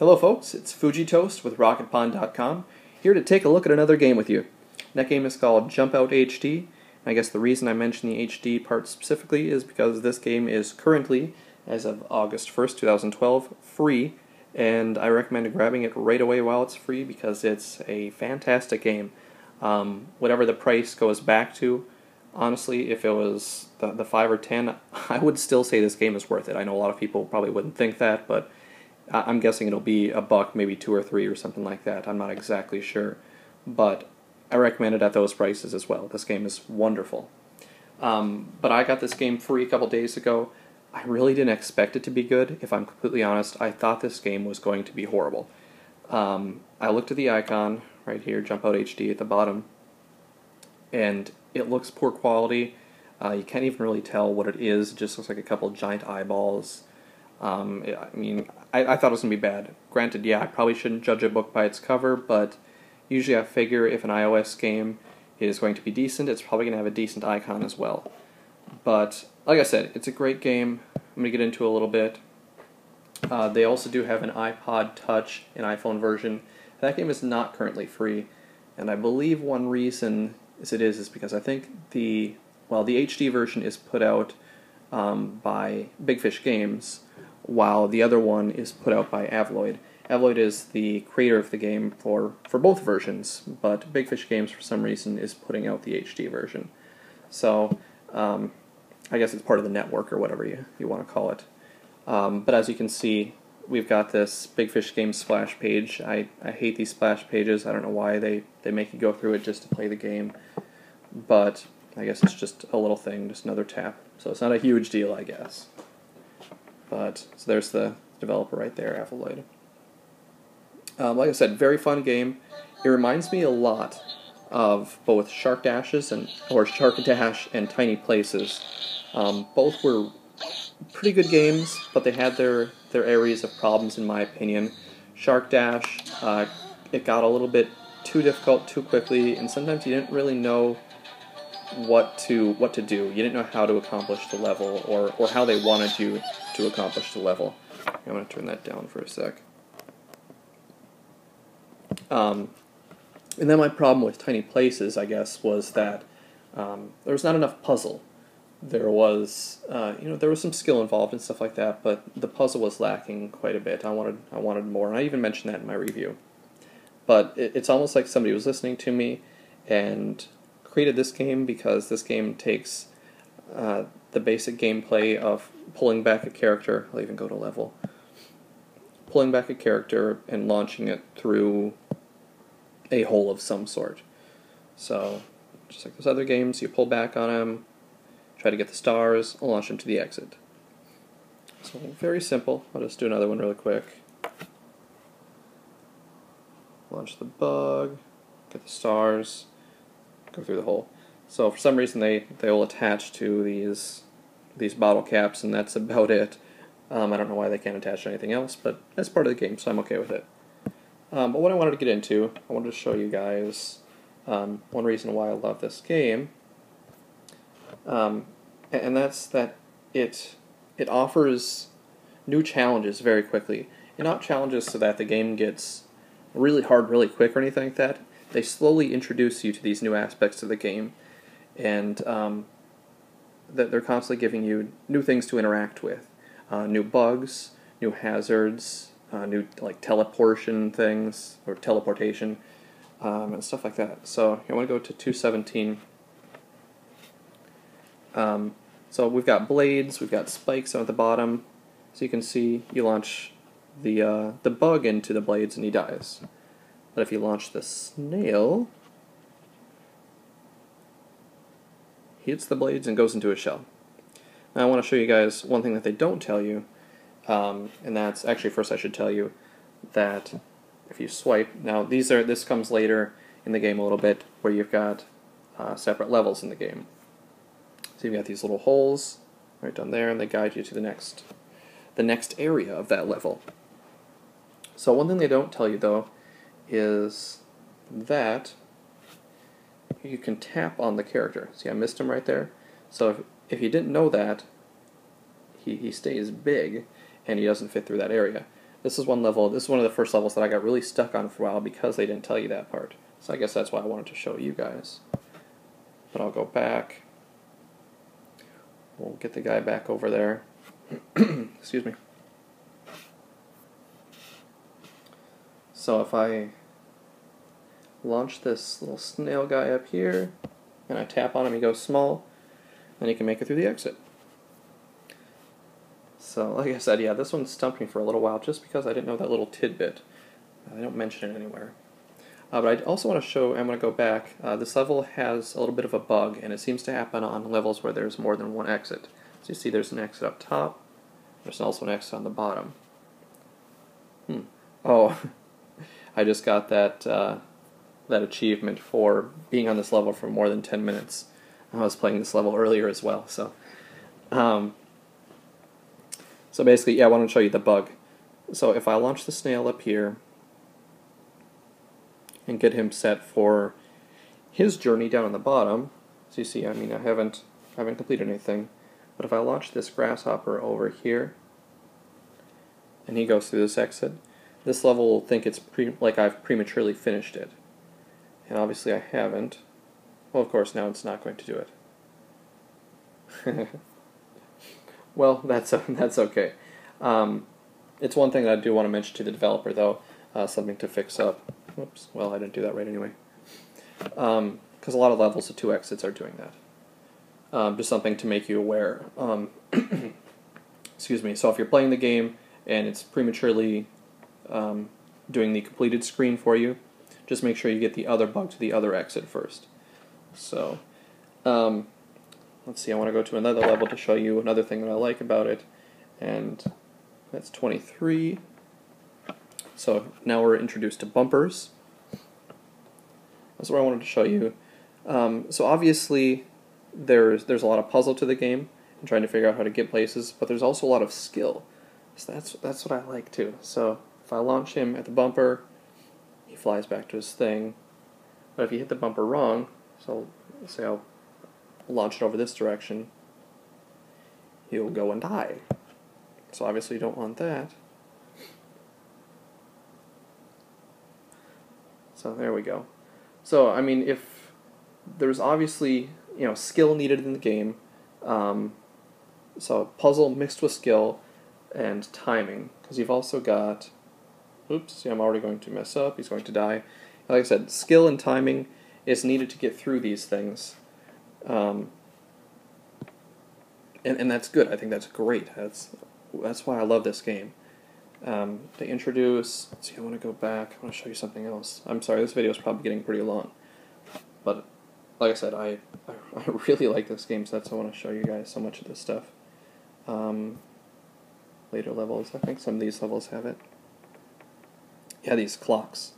Hello folks, it's Fuji Toast with Rocketpond.com, here to take a look at another game with you. That game is called Jump Out HD. I guess the reason I mention the HD part specifically is because this game is currently, as of August 1st, 2012, free, and I recommend grabbing it right away while it's free because it's a fantastic game. Whatever the price goes back to, honestly, if it was the 5 or 10, I would still say this game is worth it. I know a lot of people probably wouldn't think that, but I'm guessing it'll be $1, maybe 2 or 3 or something like that. I'm not exactly sure, but I recommend it at those prices as well. This game is wonderful. But I got this game free a couple days ago. I really didn't expect it to be good. If I'm completely honest, I thought this game was going to be horrible. I looked at the icon right here, Jump Out HD at the bottom, and it looks poor quality. You can't even really tell what it is. It just looks like a couple giant eyeballs. I mean, I thought it was going to be bad. Granted, yeah, I probably shouldn't judge a book by its cover, but usually I figure if an iOS game is going to be decent, it's probably going to have a decent icon as well. But, like I said, it's a great game. I'm going to get into it a little bit. They also do have an iPod Touch and iPhone version. That game is not currently free, and I believe one reason is because I think the HD version is put out by Big Fish Games, while the other one is put out by Avaloid. Avaloid is the creator of the game for both versions, but Big Fish Games, for some reason, is putting out the HD version. So, I guess it's part of the network, or whatever you want to call it. But as you can see, we've got this Big Fish Games splash page. I hate these splash pages. I don't know why they make you go through it just to play the game. But I guess it's just a little thing, just another tap. So it's not a huge deal, I guess. But, so there's the developer right there, Avaloid. Like I said, very fun game. It reminds me a lot of both Shark Dash and Tiny Places. Both were pretty good games, but they had their areas of problems, in my opinion. Shark Dash, it got a little bit too difficult too quickly, and sometimes you didn't really know what to do. You didn't know how to accomplish the level, or how they wanted you to accomplish the level. I'm going to turn that down for a sec. And then my problem with Tiny Places, I guess, was that there was not enough puzzle. There was, there was some skill involved and stuff like that, but the puzzle was lacking quite a bit. I wanted more, and I even mentioned that in my review. But it's almost like somebody was listening to me and created this game, because this game takes the basic gameplay of pulling back a character. I'll even go to level. Pulling back a character and launching it through a hole of some sort. So, just like those other games, you pull back on them, try to get the stars, and launch them to the exit. So, very simple. I'll just do another one really quick. Launch the bug, get the stars, go through the hole. So for some reason they will attach to these bottle caps, and that's about it. I don't know why they can't attach to anything else, but that's part of the game, so I'm okay with it. But what I wanted to get into, I wanted to show you guys one reason why I love this game, and that's that it offers new challenges very quickly. And not challenges so that the game gets really hard really quick or anything like that. They slowly introduce you to these new aspects of the game, and that they're constantly giving you new things to interact with. New bugs, new hazards, new teleportation things, or teleportation, and stuff like that. So I want to go to 217. So we've got blades, we've got spikes at the bottom. So you can see you launch the bug into the blades and he dies. But if you launch the snail, he hits the blades and goes into a shell. Now I want to show you guys one thing that they don't tell you, and that's, actually first I should tell you that if you swipe, now this comes later in the game a little bit, where you've got separate levels in the game. So you've got these little holes right down there, and they guide you to the next area of that level. So one thing they don't tell you, though, is that you can tap on the character. See, I missed him right there. So if you didn't know that, he stays big, and he doesn't fit through that area. This is one level. This is one of the first levels that I got really stuck on for a while because they didn't tell you that part. So I guess that's why I wanted to show you guys. But I'll go back. We'll get the guy back over there. Excuse me. So if I launch this little snail guy up here, and I tap on him, he goes small, then he can make it through the exit. So, like I said, yeah, this one stumped me for a little while just because I didn't know that little tidbit. I don't mention it anywhere. But I also want to show, I'm going to go back, this level has a little bit of a bug, and it seems to happen on levels where there's more than one exit. So you see there's an exit up top, there's also an exit on the bottom. Oh, I just got that, that achievement for being on this level for more than 10 minutes. I was playing this level earlier as well, so... So basically, yeah, I want to show you the bug. So if I launch the snail up here and get him set for his journey down on the bottom, so you see, I mean, I haven't completed anything, but if I launch this grasshopper over here and he goes through this exit, this level will think it's like I've prematurely finished it. And obviously I haven't. Well, of course, now it's not going to do it. Well, that's okay. It's one thing that I do want to mention to the developer, though, something to fix up. Whoops, well, I didn't do that right anyway. Because a lot of levels of 2 exits are doing that. Just something to make you aware. Excuse me, so if you're playing the game and it's prematurely doing the completed screen for you, just make sure you get the other bug to the other exit first. So, let's see, I want to go to another level to show you another thing that I like about it, and that's 23. So now we're introduced to bumpers. That's what I wanted to show you. So obviously there's a lot of puzzle to the game and trying to figure out how to get places, but there's also a lot of skill. So that's what I like too. So if I launch him at the bumper, he flies back to his thing. But if you hit the bumper wrong, so let's say I'll launch it over this direction, he'll go and die. So obviously you don't want that. So there we go. So I mean, if there's obviously skill needed in the game, so puzzle mixed with skill and timing, because you've also got, oops, see, I'm already going to mess up. He's going to die. Like I said, skill and timing is needed to get through these things. And that's good. I think that's great. That's why I love this game. To introduce, let's see, I want to go back. I want to show you something else. I'm sorry, this video is probably getting pretty long. But, like I said, I really like this game, so that's why I want to show you guys so much of this stuff. Later levels, I think some of these levels have it. Yeah, these clocks.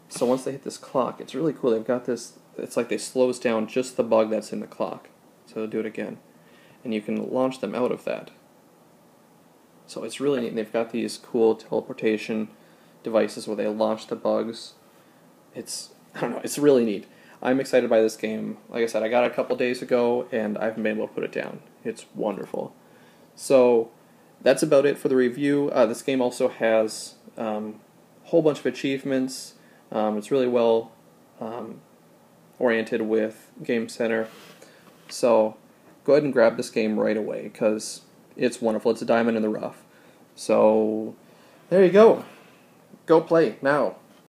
So once they hit this clock, it's really cool. They've got this, it's like they slows down just the bug that's in the clock. So they'll do it again. And you can launch them out of that. So it's really neat. And they've got these cool teleportation devices where they launch the bugs. I don't know, it's really neat. I'm excited by this game. Like I said, I got it a couple days ago, and I haven't been able to put it down. It's wonderful. So that's about it for the review. This game also has a whole bunch of achievements. It's really well oriented with Game Center. So go ahead and grab this game right away, because it's wonderful. It's a diamond in the rough. So there you go. Go play now.